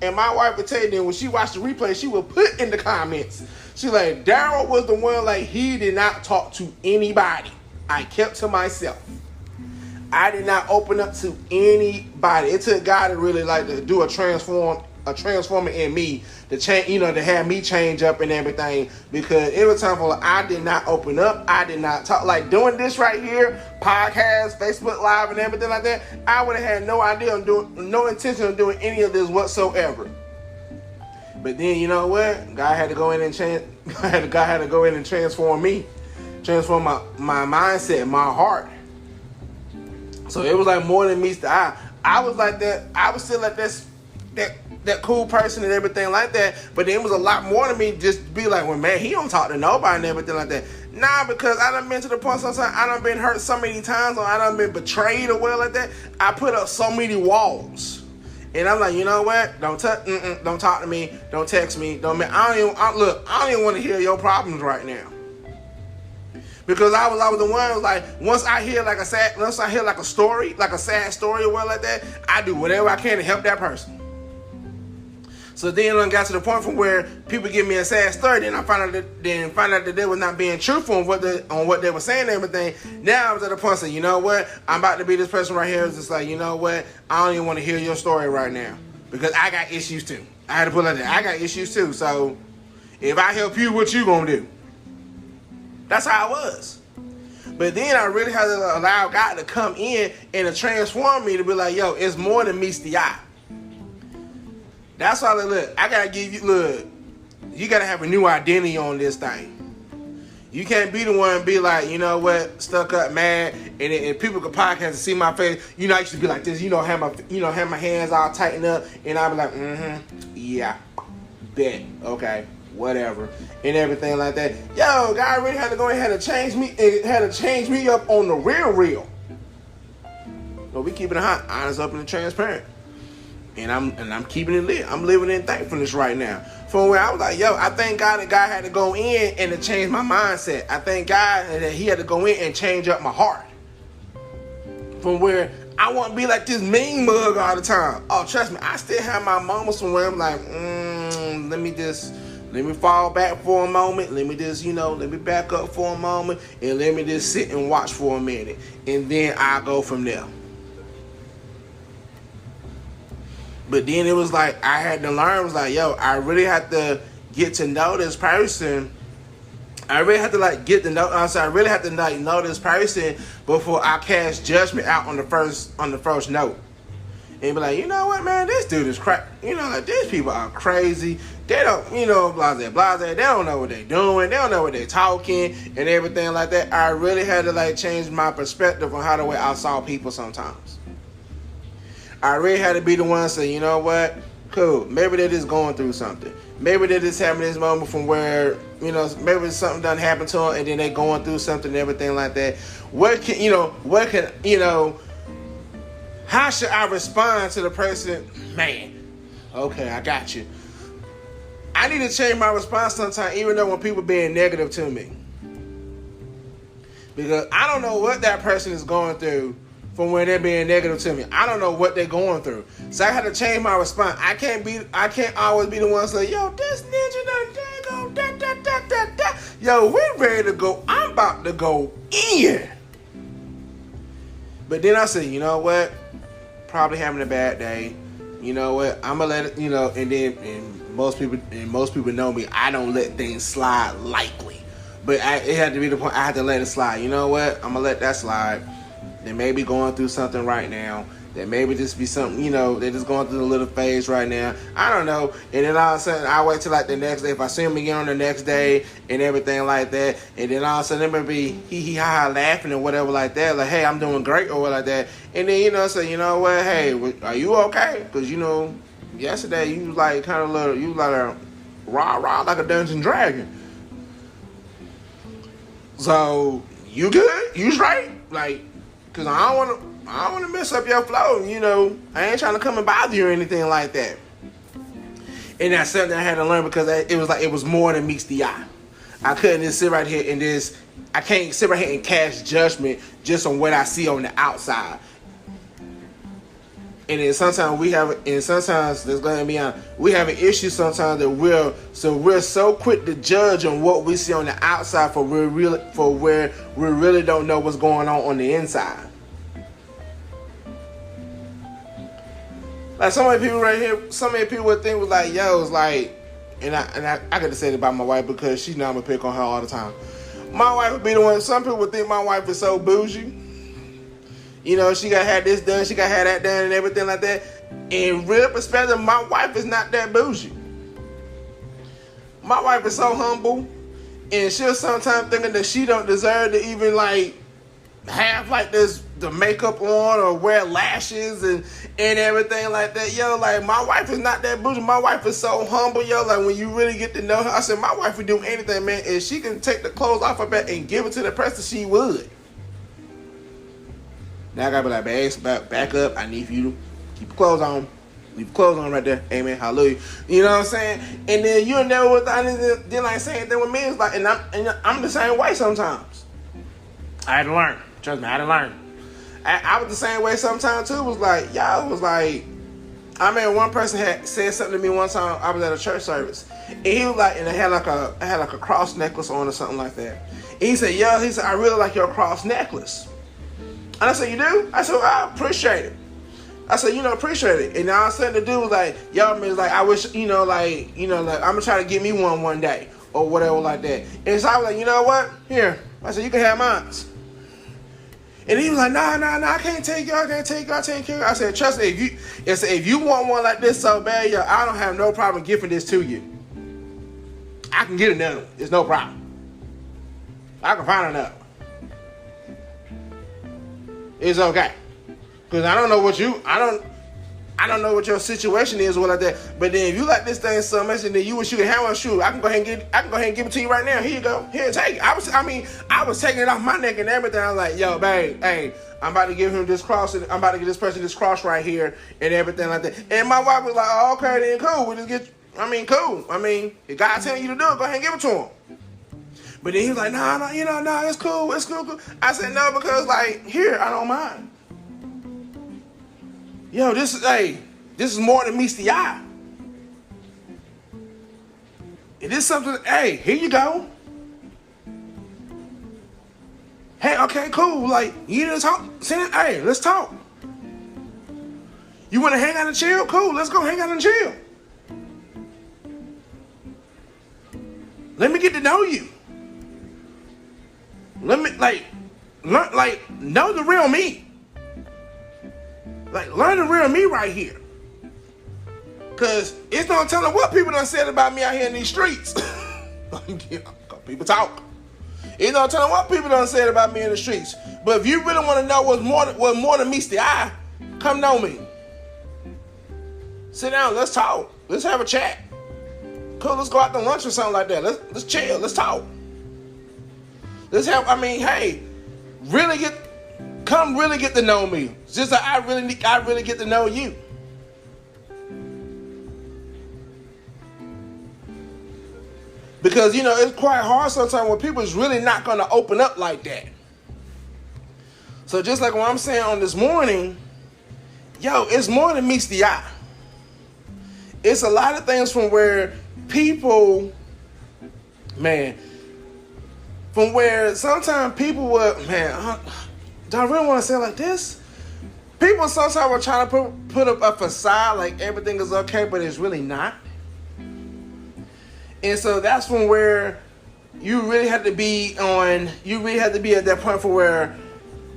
And my wife would tell you then when she watched the replay, she would put in the comments. She like, Daryl was the one, like, he did not talk to anybody. I kept to myself. I did not open up to anybody. It took God to really like to do a transformer in me to change, to have me change up and everything, because it was time for I did not open up. I did not talk, like doing this right here, podcast, Facebook Live and everything like that. I would have had no idea of doing, no intention of doing any of this whatsoever. But then you know what? God had to go in and change. God had to go in and transform me, transform my mindset, my heart. So it was like more than meets the eye. I was like that. I was still like that cool person and everything like that. But then it was a lot more to me just to be like, well, man, he don't talk to nobody and everything like that. Nah, because I done been to the point sometimes I done been hurt so many times, or I done been betrayed or well like that. I put up so many walls. And I'm like, you know what? Don't talk to me. Don't text me. I don't even want to hear your problems right now. Because I was the one who was like, once I hear like a story, like a sad story or what like that, I do whatever I can to help that person. So then I got to the point from where people give me a sad story, then I find out that they were not being truthful on what they were saying and everything. Now I was at the point saying, you know what? I'm about to be this person right here. It's just like, you know what? I don't even want to hear your story right now, because I got issues too. I had to put it like that. I got issues too. So if I help you, what you gonna do? That's how I was. But then I really had to allow God to come in and to transform me to be like, yo, it's more than meets the eye. That's why, look, I gotta give you, look, you gotta have a new identity on this thing. You can't be the one and be like, you know what, stuck up, mad, and people could podcast and see my face. You know, I used to be like this, have my hands all tightened up, and I'd be like, yeah, bet, okay. Whatever, and everything like that. Yo, God really had to go ahead and change me. It had to change me up on the real. So we keeping it hot, honest, up, and transparent. And I'm keeping it lit. I'm living in thankfulness right now. From where I was like, yo, I thank God that God had to go in and to change my mindset. I thank God that He had to go in and change up my heart. From where I want to be like this mean mug all the time. Oh, trust me, I still have my moments from where I'm like, let me fall back for a moment. Let me just, let me back up for a moment. And let me just sit and watch for a minute. And then I'll go from there. But then it was like, I had to learn, it was like, yo, I really have to get to know this person. I really have to know this person before I cast judgment out on the first note. And be like, you know what, man, this dude is crap. These people are crazy. They don't, blase. They don't know what they're doing. They don't know what they're talking and everything like that. I really had to change my perspective on how the way I saw people sometimes. I really had to be the one to say, you know what, cool. Maybe they're just going through something. Maybe they're just having this moment from where, maybe something done happened to them and then they're going through something and everything like that. How should I respond to the person? Man, okay, I got you. I need to change my response sometimes, even though when people being negative to me. Because I don't know what that person is going through from when they're being negative to me. I don't know what they're going through. So I had to change my response. I can't always be the one to say, yo, this ninja done da. Yo, we're ready to go. I'm about to go in. But then I said, you know what? Probably having a bad day. You know what? I'm gonna let it, and most people know me. I don't let things slide lightly. But it had to be the point I had to let it slide. You know what? I'm gonna let that slide. They may be going through something right now. There may be just be something, they're just going through a little phase right now. I don't know. And then all of a sudden, I wait till the next day. If I see them again on the next day and everything like that, and then all of a sudden, they may be hee-hee-ha-ha laughing or whatever like that. Like, hey, I'm doing great or whatever like that. And then, say, you know what, hey, are you okay? Because, yesterday, you was like kind of little, you was like a rah-rah like a Dungeon Dragon. So, you good? You straight? Because I don't want to mess up your flow, I ain't trying to come and bother you or anything like that. And that's something I had to learn, because it was more than meets the eye. I couldn't just sit right here and I can't sit right here and cast judgment just on what I see on the outside. And then sometimes there's going to be we have an issue sometimes that we're so quick to judge on what we see on the outside for where we really don't know what's going on the inside. Like so many people right here, so many people would think was like, yo, it's like, and I got to say it about my wife because she know I'm gonna pick on her all the time. My wife would be the one. Some people would think my wife is so bougie. You know, she got had this done, she got had that done, and everything like that. In real perspective, my wife is not that bougie. My wife is so humble, and she'll sometimes thinking that she don't deserve to even like have like the makeup on or wear lashes and everything like that. Yo, like my wife is not that bougie. My wife is so humble, yo. Like when you really get to know her, I said my wife would do anything, man. If she can take the clothes off her back and give it to the person, she would. Now I gotta be like, babe, back up. I need you to keep your clothes on. Leave your clothes on right there. Amen. Hallelujah. You know what I'm saying? And then you'll never without anything. Then like saying that with me is like, and I'm the same way sometimes. I had to learn. Trust me, I had to learn. I was the same way sometimes too. It was like, y'all was like, I mean, one person had said something to me one time. I was at a church service, and he was like, and I had like a cross necklace on or something like that. And he said, yo, I really like your cross necklace. And I said, you do? I said, well, I appreciate it. I said, appreciate it. And all I said to do was like, y'all mean like, I wish, like I'm gonna try to get me one day or whatever like that. And so I was like, you know what? Here. I said, you can have mine. And he was like, nah, I can't take you. I take care of it. I said, trust me, if you want one like this so bad, yo, I don't have no problem giving this to you. I can get another one. It's no problem. I can find another one. It's okay. Because I don't know what your situation is or like that. But then if you like this thing so much and then you wish you could have one, shoot, I can go ahead and give it to you right now. Here you go. Here, take it. I was taking it off my neck and everything. I was like, yo, babe, hey, I'm about to give him this cross, and I'm about to give this person this cross right here and everything like that. And my wife was like, oh, okay, then cool. We just cool. If God telling you to do it, go ahead and give it to him. But then he was like, no, it's cool. I said, no, because like, here, I don't mind. Yo, this is more than meets the eye. It is something, hey, here you go. Hey, okay, cool. Like, you need to talk? Hey, let's talk. You want to hang out and chill? Cool, let's go hang out and chill. Let me get to know you. Let me, know the real me. Like, learn the real me right here. Because it's no telling what people done said about me out here in these streets. People talk. It's no telling what people done said about me in the streets. But if you really want to know what more than meets the eye, come know me. Sit down, let's talk. Let's have a chat. Cool, let's go out to lunch or something like that. Let's chill, let's talk. Let's have, hey, really get to know me. It's just that I really get to know you. Because, it's quite hard sometimes when people is really not going to open up like that. So just like what I'm saying on this morning, yo, it's more than meets the eye. It's a lot of things from where people, from where sometimes people would, do I really want to say it like this? People sometimes are trying to put up a facade like everything is okay, but it's really not. And so that's from where you really have to be at that point for where,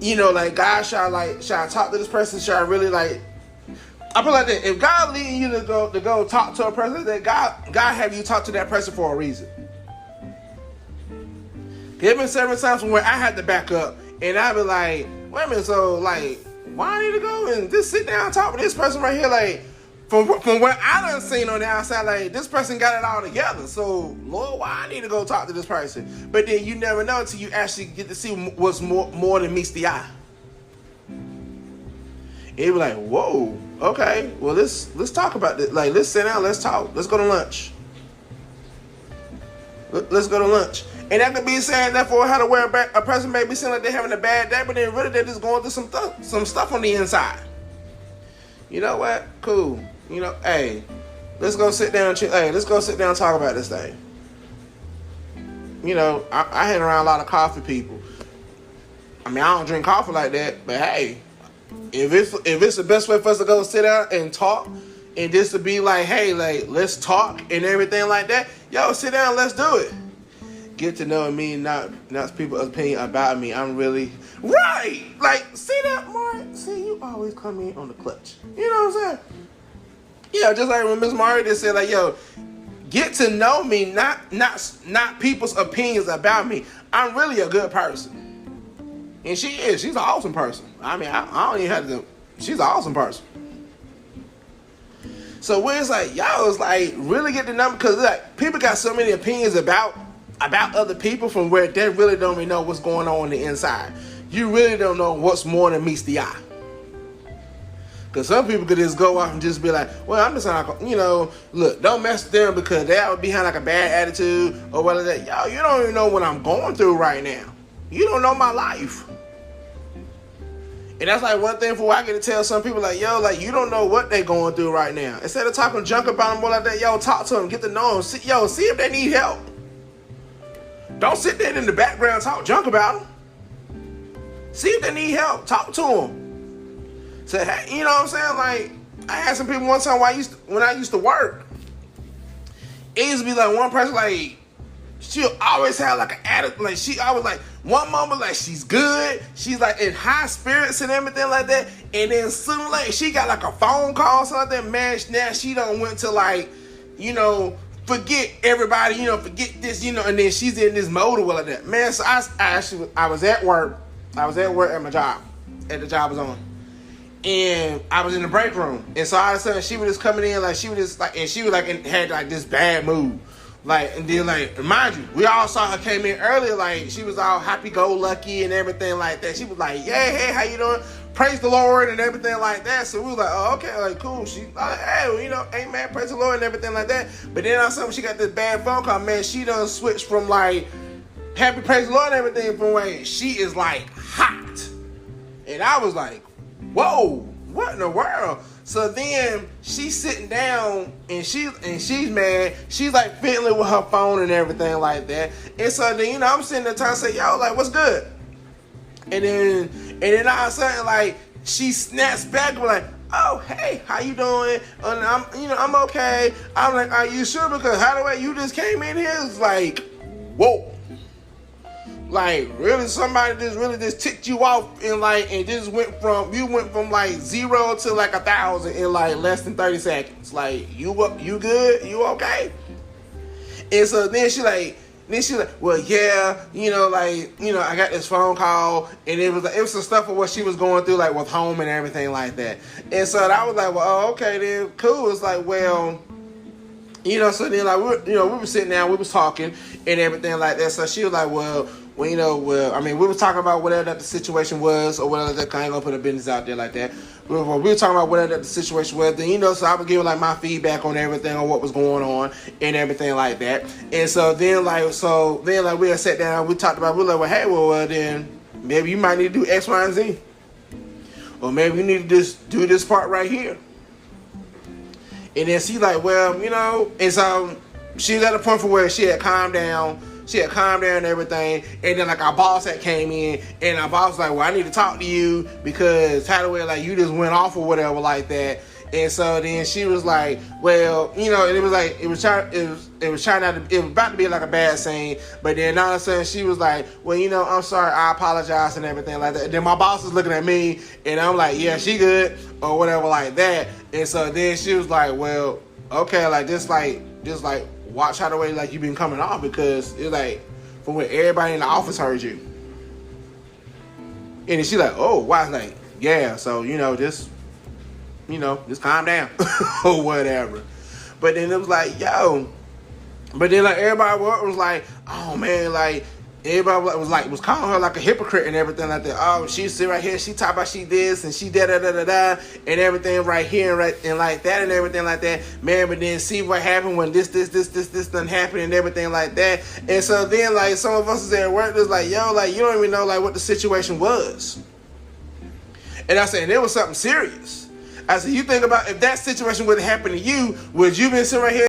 like God should I talk to this person? Should I really I put it like that. If God leading you to go talk to a person, then God have you talk to that person for a reason. There have been several times where I had to back up and I'd be like, wait a minute, so why I need to go and just sit down and talk with this person right here? From what I done seen on the outside, this person got it all together. So, Lord, why I need to go talk to this person? But then you never know until you actually get to see what's more than meets the eye. It'd be like, whoa, okay, well, let's talk about this. Let's sit down, let's talk. Let's go to lunch. Let's go to lunch. And that could be saying that for how to wear a person may be saying like they're having a bad day, but then really they're just going through some stuff on the inside. you know what? Cool. You know, hey, let's go sit down. Hey, let's go sit down and talk about this thing. You know, I hang around a lot of coffee people. I mean, I don't drink coffee like that, but hey, if it's the best way for us to go sit down and talk, and just to be like, hey, like, let's talk and everything like that, yo, sit down, let's do it. Get to know me, not people's opinion about me. I'm really right. Like, see that, Mark? See, you always come in on the clutch. You know what I'm saying? Yeah, just like when Miss Mari just said, like, yo, get to know me, not people's opinions about me. I'm really a good person. And she is. She's an awesome person. I mean, I don't even have to. She's an awesome person. So when it's like, y'all, it's like really get to know, because like people got so many opinions about other people from where they really don't even know what's going on the inside. You really don't know what's more than meets the eye. Because some people could just go off and just be like, well, I'm just not, you know, look, don't mess with them because they would behind like a bad attitude or whatever that. Yo, you don't even know what I'm going through right now. You don't know my life. And that's like one thing for I get to tell some people, like, yo, like, you don't know what they're going through right now. Instead of talking junk about them more like that, yo, talk to them, get to know them. See if they need help. Don't sit there in the background talk junk about them. See if they need help. Talk to them. Say, hey, you know what I'm saying? Like, I had some people one time when I used to work. It used to be like one person, like, she'll always have like an attitude. Like, she always like, one moment like she's good, she's like in high spirits and everything like that, and then soon like she got like a phone call or something like that. Man, now she done went to like, you know, forget everybody, you know, forget this, you know, and then she's in this mode or like that. Man, so I was at work. I was at work at my job, at the job I was on, and I was in the break room, and so all of a sudden she was just coming in like she was just like, and she was like had like this bad mood. Like, and then, like, mind you, we all saw her came in earlier, like, she was all happy-go-lucky and everything like that. She was like, yeah, hey, how you doing? Praise the Lord and everything like that. So we was like, oh, okay, like, cool. She like, hey, well, you know, amen, praise the Lord and everything like that. But then all of a sudden, she got this bad phone call, man, she done switched from, like, happy, praise the Lord and everything from, like, she is, like, hot. And I was like, whoa, what in the world? So then she's sitting down and she's mad. She's like fiddling with her phone and everything like that. And so then, you know, I'm sitting there trying to say, yo, like, what's good? And then all of a sudden, like, she snaps back like, oh, hey, how you doing? And I'm okay. I'm like, are you sure? Because how the way you just came in here is like, whoa. Like, really, somebody just really just ticked you off and just went from like 0 to like 1,000 in like less than 30 seconds. Like, you good? You okay? And so then she like, well, yeah, you know, like, you know, I got this phone call and it was some stuff of what she was going through, like with home and everything like that. And so I was like, well, oh, okay, then cool. It's like, well, you know, so then like, we were sitting down, we was talking and everything like that. So she was like, well, you know, I mean, we were talking about whatever that the situation was or whatever that, I ain't gonna put a business out there like that. We were talking about whatever that the situation was. Then, you know, so I was giving like my feedback on everything, on what was going on and everything like that. And so then we had sat down, we talked about, we were like, well, hey, well, then maybe you might need to do X, Y, and Z. Or maybe you need to just do this part right here. And then she like, well, you know, and so she was at a point for where she had calmed down. She had calmed down and everything. And then, like, our boss had came in. And our boss was like, well, I need to talk to you because how the way, like, you just went off or whatever like that. And so then she was like, well, you know, and it was like, it was about to be like a bad scene. But then all of a sudden she was like, well, you know, I'm sorry, I apologize and everything like that. And then my boss is looking at me and I'm like, yeah, she good or whatever like that. And so then she was like, well, okay, like, just watch how the way like you've been coming off because it's like from where everybody in the office heard you. And then she like, oh, why? It's like, yeah, so just calm down or whatever. But then it was like, yo. But then like everybody was like, oh man, like everybody was calling her like a hypocrite and everything like that. Oh, she sit right here, she talk about she this and she da da da da da and everything right here and right and like that and everything like that. Man, but then see what happened when this done happened and everything like that. And so then like some of us is at work just like, yo, like you don't even know like what the situation was. And I said, and it was something serious. I said, you think about if that situation would have happened to you, would you been sitting right here